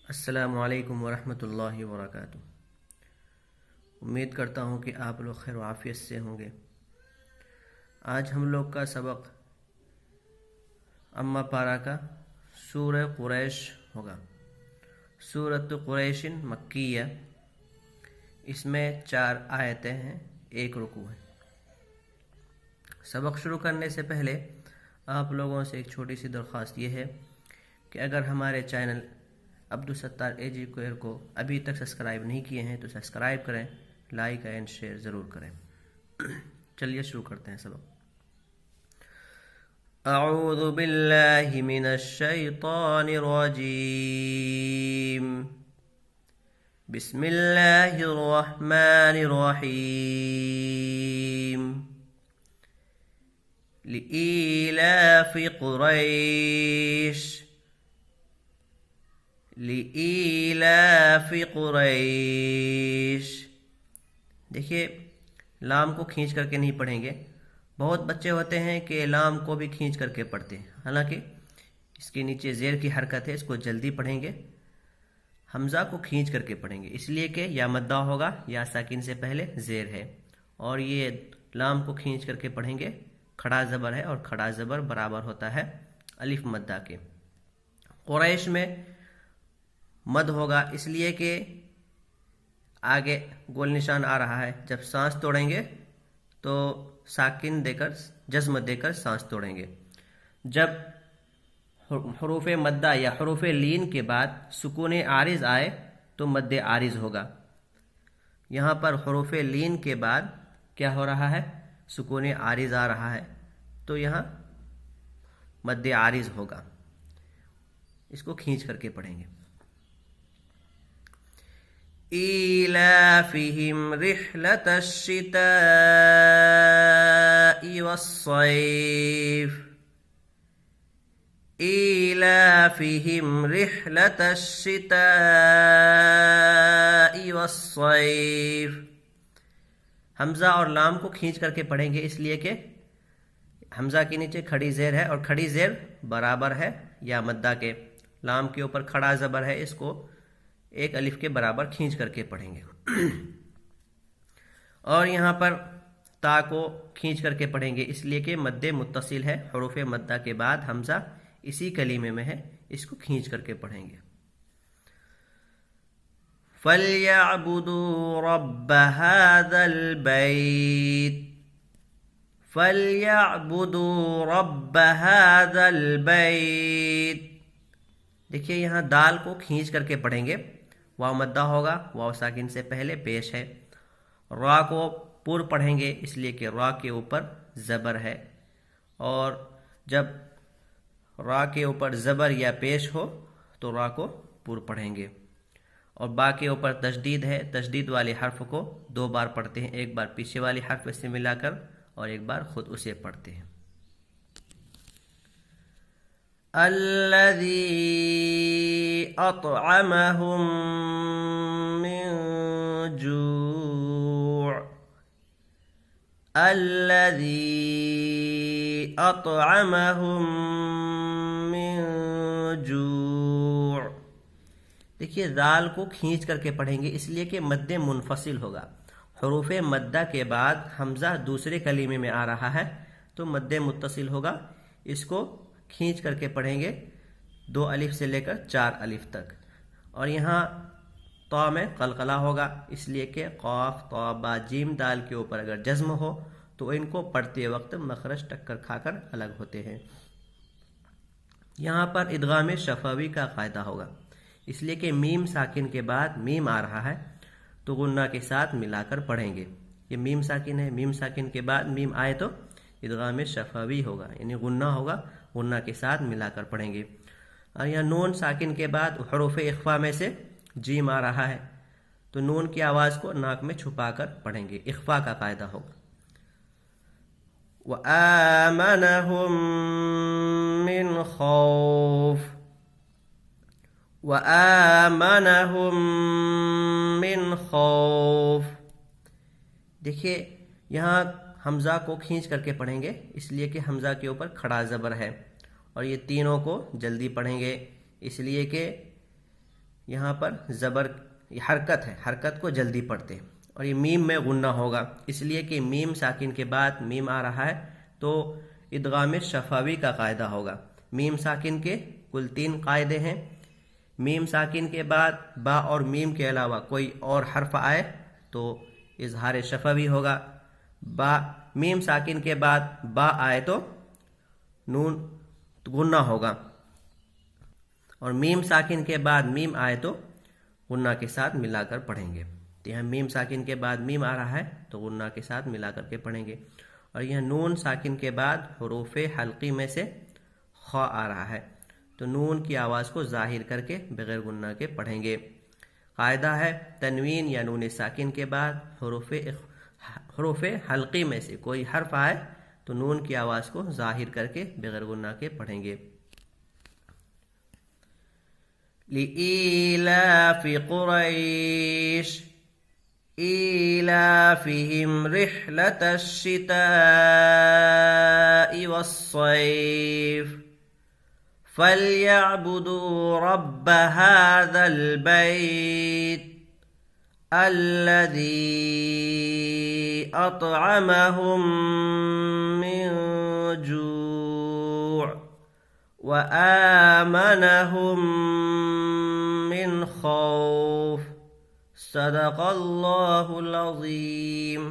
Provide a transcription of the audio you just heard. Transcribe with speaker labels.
Speaker 1: السلام علیکم ورحمۃ اللہ وبرکاتہ۔ امید کرتا ہوں کہ آپ لوگ خیر و عافیت سے ہوں گے۔ آج ہم لوگ کا سبق اما پارہ کا سورہ قریش ہوگا۔ سورۃ قریش مکیہ، اس میں 4 آیتیں ہیں، 1 رکوع ہے۔ سبق شروع کرنے سے پہلے آپ لوگوں سے ایک چھوٹی سی درخواست یہ ہے کہ اگر ہمارے چینل عبدالستار ایجوکیئر کو ابھی تک سبسکرائب نہیں کیے ہیں تو سبسکرائب کریں، لائک اینڈ شیئر ضرور کریں۔ چلیے شروع کرتے ہیں سبق۔ اعوذ باللہ من الشیطان الرجیم، بسم اللہ الرحمن الرحیم۔ لإيلاف قریش، لإيلاف قریش۔ دیکھیے لام کو کھینچ کر کے نہیں پڑھیں گے۔ بہت بچے ہوتے ہیں کہ لام کو بھی کھینچ کر کے پڑھتے ہیں، حالانکہ اس کے نیچے زیر کی حرکت ہے، اس کو جلدی پڑھیں گے۔ حمزہ کو کھینچ کر کے پڑھیں گے، اس لیے کہ یا مدہ ہوگا یا ساکن سے پہلے زیر ہے، اور یہ لام کو کھینچ کر کے پڑھیں گے۔ کھڑا زبر ہے اور کھڑا زبر برابر ہوتا ہے الف مدہ کے۔ قریش میں مد ہوگا، اس لیے کہ آگے گول نشان آ رہا ہے۔ جب سانس توڑیں گے تو ساکن دے کر، جزم دے کر سانس توڑیں گے۔ جب حروف مدہ یا حروف لین کے بعد سکون عارض آئے تو مد عارض ہوگا۔ یہاں پر حروف لین کے بعد کیا ہو رہا ہے؟ سکون عارض آ رہا ہے، تو یہاں مد عارض ہوگا۔ اس کو کھینچ کر کے پڑھیں گے۔ ایلافہم رحلۃ الشتاء والصیف، ایلافہم رحلۃ الشتاء والصیف۔ حمزہ اور لام کو کھینچ کر کے پڑھیں گے، اس لیے کہ حمزہ کے نیچے کھڑی زیر ہے اور کھڑی زیر برابر ہے یا مدہ کے۔ لام کے اوپر کھڑا زبر ہے، اس کو 1 الف کے برابر کھینچ کر کے پڑھیں گے۔ اور یہاں پر تا کو کھینچ کر کے پڑھیں گے، اس لیے کہ مد متصل ہے، حروف مدہ کے بعد حمزہ اسی کلیمے میں ہے، اس کو کھینچ کر کے پڑھیں گے۔ فَلْيَعْبُدُوا رَبَّ هَذَا الْبَيْتِ، فَلْيَعْبُدُوا رَبَّ هَذَا الْبَيْتِ۔ دیکھیے یہاں دال کو کھینچ کر کے پڑھیں گے، واو مدہ ہوگا، واو ساکن سے پہلے پیش ہے۔ را کو پر پڑھیں گے، اس لیے کہ را کے اوپر زبر ہے، اور جب را کے اوپر زبر یا پیش ہو تو را کو پر پڑھیں گے۔ اور با کے اوپر تشدید ہے، تشدید والے حرف کو 2 بار پڑھتے ہیں، ایک بار پیچھے والی حرف سے ملا کر اور ایک بار خود اسے پڑھتے ہیں۔ الذی اطعمہم من جوع، الذی اطعمہم من جوع۔ دیکھیے ذال کو کھینچ کر کے پڑھیں گے، اس لیے کہ مد منفصل ہوگا۔ حروف مدہ کے بعد حمزہ دوسرے کلیمے میں آ رہا ہے تو مد متصل ہوگا، اس کو کھینچ کر کے پڑھیں گے 2 الف سے لے کر 4 الف تک۔ اور یہاں طا میں قلقلہ ہوگا، اس لیے کہ قاف طا با جیم دال کے اوپر اگر جزم ہو تو ان کو پڑھتے وقت مخرج ٹکر کھا کر الگ ہوتے ہیں۔ یہاں پر ادغام شفوی کا قاعدہ ہوگا، اس لیے کہ میم ساکن کے بعد میم آ رہا ہے تو غنہ کے ساتھ ملا کر پڑھیں گے۔ یہ میم ساکن ہے، میم ساکن کے بعد میم آئے تو ادغام شفوی ہوگا، یعنی غنہ ہوگا، غنہ کے ساتھ ملا کر پڑھیں گے۔ اور یہاں نون ساکن کے بعد حروف اخفا میں سے جیم آ رہا ہے تو نون کی آواز کو ناک میں چھپا کر پڑھیں گے، اخفا کا قاعدہ ہوگا۔ وَآمَنَهُم مِّنْ خَوْفٍ، وَآمَنَهُم مِّنْ خَوْفٍ۔ دیکھیے یہاں حمزہ کو کھینچ کر کے پڑھیں گے، اس لیے کہ حمزہ کے اوپر کھڑا زبر ہے، اور یہ تینوں کو جلدی پڑھیں گے، اس لیے کہ یہاں پر زبر حرکت ہے، حرکت کو جلدی پڑھتے ہیں، اور یہ میم میں غنہ ہوگا، اس لیے کہ میم ساکن کے بعد میم آ رہا ہے تو ادغام شفوی کا قاعدہ ہوگا۔ میم ساکن کے کل 3 قاعدے ہیں۔ میم ساکن کے بعد با اور میم کے علاوہ کوئی اور حرف آئے تو اظہار شفوی ہوگا۔ میم ساکن کے بعد با آئے تو نون غنہ ہوگا، اور میم ساکن کے بعد میم آئے تو غنہ کے ساتھ ملا کر پڑھیں گے۔ تو یہاں میم ساکن کے بعد میم آ رہا ہے تو غنہ کے ساتھ ملا کر کے پڑھیں گے، اور یہاں نون ساکن کے بعد حروف حلقی میں سے خ آ رہا ہے تو نون کی آواز کو ظاہر کر کے بغیر غنہ کے پڑھیں گے۔ قاعدہ ہے تنوین یا نون ساکن کے بعد حروف حلقی میں سے کوئی حرف آئے تو نون کی آواز کو ظاہر کر کے بغیر غنہ کے پڑھیں گے۔ لِإِيلَافِ قُرَيْشٍ إِيلَافِهِمْ رِحْلَةَ الشِّتَاءِ وَالصَّيْفِ فَلْيَعْبُدُوا رَبَّ هَذَا الْبَيْتِ الَّذِي أَطْعَمَهُم مِّن جُوعٍ وَآمَنَهُم من خوف۔ صدق اللہ العظیم۔